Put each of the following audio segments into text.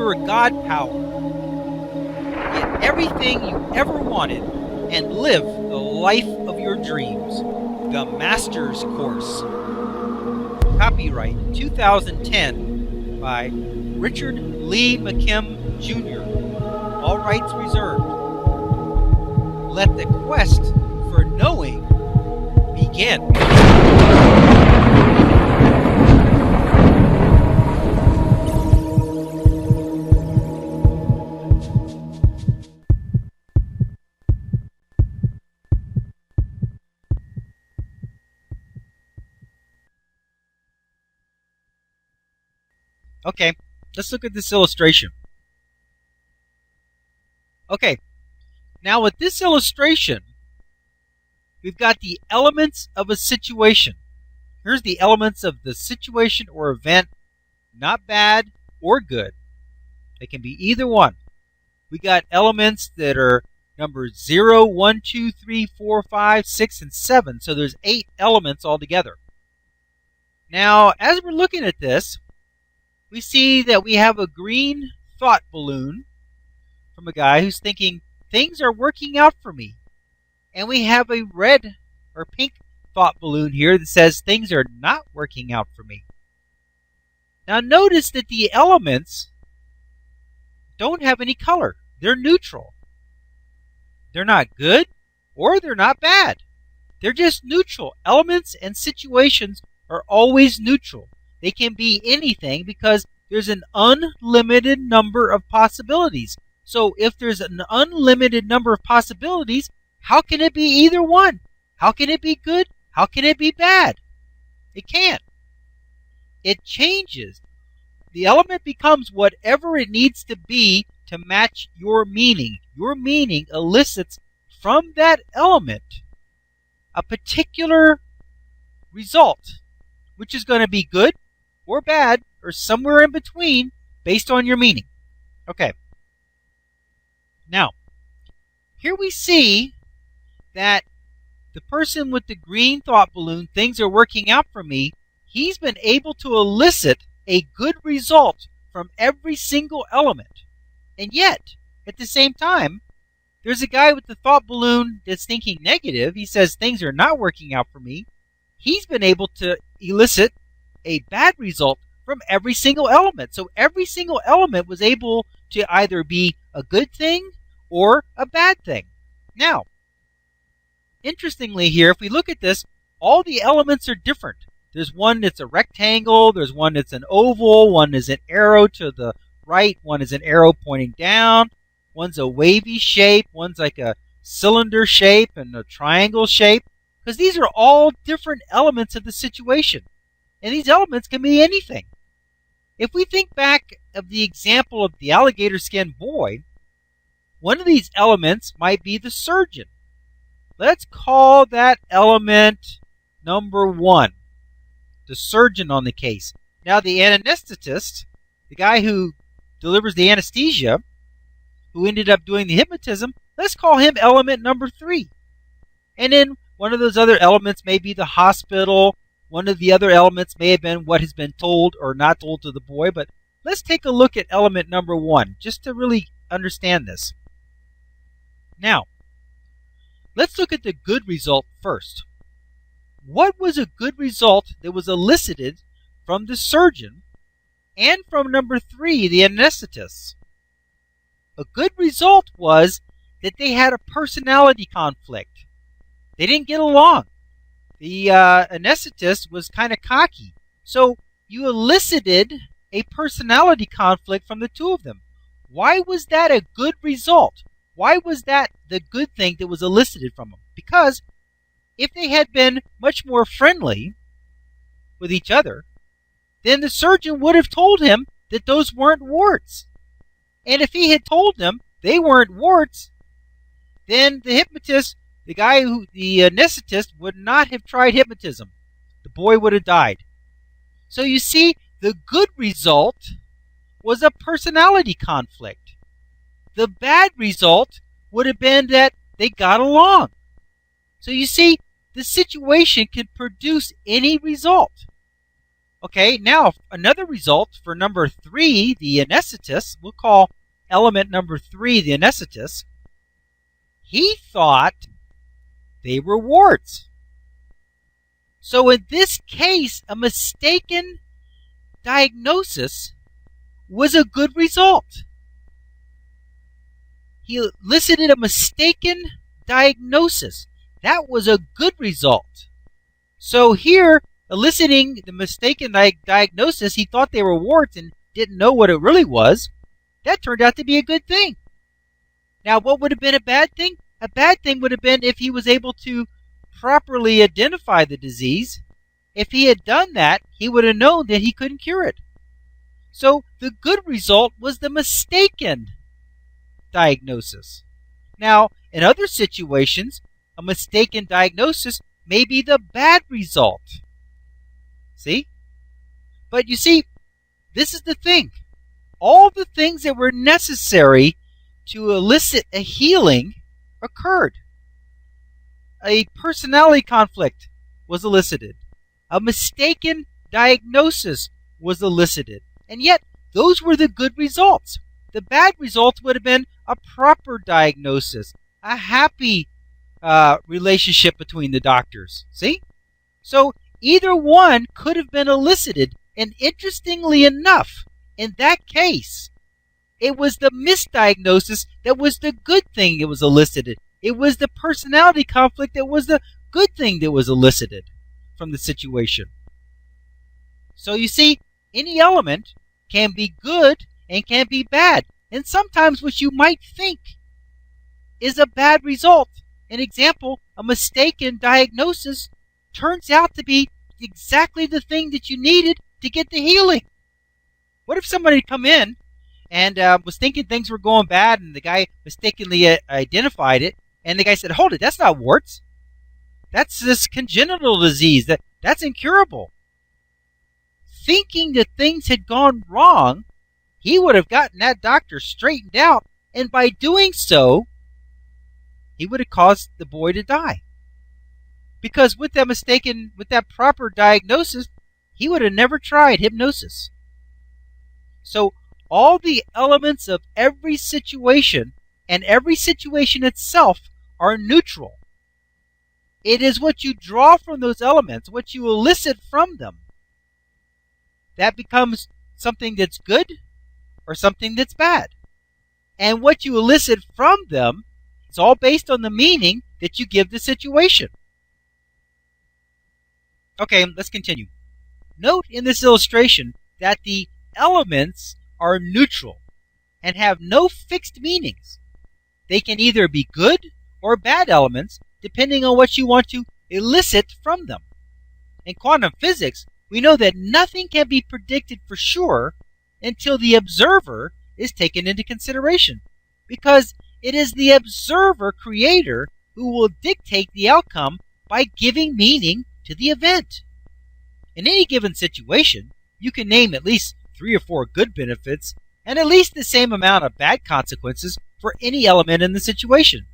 your God power. Get everything you ever wanted and live the life of your dreams. The Master's Course. Copyright 2010 by Richard Lee McKim Jr. All rights reserved. Let the quest for knowing begin. Okay, let's look at this illustration. Okay, now with this illustration, we've got the elements of a situation. Here's the elements of the situation or event, not bad or good. They can be either one. We got elements that are numbers 0, 1, 2, 3, 4, 5, 6, and 7. So there's 8 elements altogether. Now, as we're looking at this, we see that we have a green thought balloon from a guy who's thinking, things are working out for me. And we have a red or pink thought balloon here that says, things are not working out for me. Now notice that the elements don't have any color. They're neutral. They're not good or they're not bad. They're just neutral. Elements and situations are always neutral. They can be anything because there's an unlimited number of possibilities. So if there's an unlimited number of possibilities, how can it be either one? How can it be good? How can it be bad? It can't. It changes. The element becomes whatever it needs to be to match your meaning. Your meaning elicits from that element a particular result, which is going to be good or bad or somewhere in between based on your meaning. Okay. Now, here we see that the person with the green thought balloon, things are working out for me, he's been able to elicit a good result from every single element. And yet, at the same time, there's a guy with the thought balloon that's thinking negative. He says things are not working out for me. He's been able to elicit a bad result from every single element. So every single element was able to either be a good thing or a bad thing. Now, interestingly here, if we look at this, all the elements are different. There's one that's a rectangle, there's one that's an oval, one is an arrow to the right, one is an arrow pointing down, one's a wavy shape, one's like a cylinder shape and a triangle shape, because these are all different elements of the situation. And these elements can be anything. If we think back of the example of the alligator skin boy, one of these elements might be the surgeon. Let's call that element number 1, the surgeon on the case. Now the anesthetist, the guy who delivers the anesthesia, who ended up doing the hypnotism, let's call him element number 3. And then one of those other elements may be the hospital. One of the other elements may have been what has been told or not told to the boy. But let's take a look at element number 1, just to really understand this. Now, let's look at the good result first. What was a good result that was elicited from the surgeon and from number 3, the anesthetist? A good result was that they had a personality conflict. They didn't get along. The anesthetist was kind of cocky. So you elicited a personality conflict from the two of them. Why was that a good result? Why was that the good thing that was elicited from them? Because if they had been much more friendly with each other, then the surgeon would have told him that those weren't warts. And if he had told them they weren't warts, then the hypnotist, the anesthetist, would not have tried hypnotism. The boy would have died. So you see, the good result was a personality conflict. The bad result would have been that they got along. So you see, the situation can produce any result. Okay, now another result for number 3, the anesthetist, we'll call element number 3 the anesthetist. He thought they were warts. So in this case, a mistaken diagnosis was a good result. He elicited a mistaken diagnosis. That was a good result. So here, eliciting the mistaken diagnosis, he thought they were warts and didn't know what it really was. That turned out to be a good thing. Now, what would have been a bad thing? A bad thing would have been if he was able to properly identify the disease. If he had done that, he would have known that he couldn't cure it. So the good result was the mistaken diagnosis. Now, in other situations, a mistaken diagnosis may be the bad result. See? But you see, this is the thing. All the things that were necessary to elicit a healing occurred. A personality conflict was elicited. A mistaken diagnosis was elicited. And yet, those were the good results. The bad results would have been a proper diagnosis, a happy relationship between the doctors. See? So either one could have been elicited. And interestingly enough, in that case, it was the misdiagnosis that was the good thing that was elicited. It was the personality conflict that was the good thing that was elicited from the situation. So you see, any element can be good and can be bad. And sometimes what you might think is a bad result. An example, a mistaken diagnosis turns out to be exactly the thing that you needed to get the healing. What if somebody had come in and was thinking things were going bad, and the guy mistakenly identified it, and the guy said, hold it, that's not warts. That's this congenital disease. That's incurable. Thinking that things had gone wrong, he would have gotten that doctor straightened out, and by doing so, he would have caused the boy to die. Because with that proper diagnosis, he would have never tried hypnosis. So all the elements of every situation and every situation itself are neutral. It is what you draw from those elements, what you elicit from them, that becomes something that's good or something that's bad. And what you elicit from them, it's all based on the meaning that you give the situation. Okay, let's continue. Note in this illustration that the elements are neutral and have no fixed meanings. They can either be good or bad elements depending on what you want to elicit from them. In quantum physics, we know that nothing can be predicted for sure until the observer is taken into consideration, because it is the observer creator who will dictate the outcome by giving meaning to the event. In any given situation, you can name at least 3 or 4 good benefits and at least the same amount of bad consequences for any element in the situation.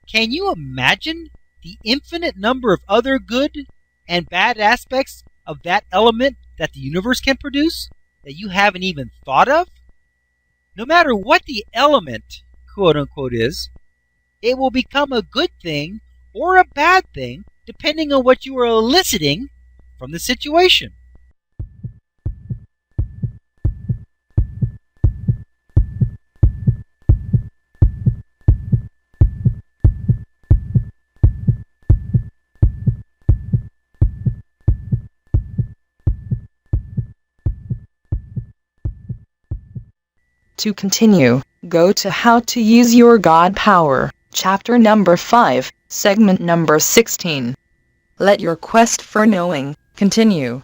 Can you imagine the infinite number of other good and bad aspects of that element that the universe can produce that you haven't even thought of? No matter what the element, quote unquote, is, it will become a good thing or a bad thing depending on what you are eliciting from the situation. To continue, go to How to Use Your God Power, chapter number 5, segment number 16. Let your quest for knowing continue.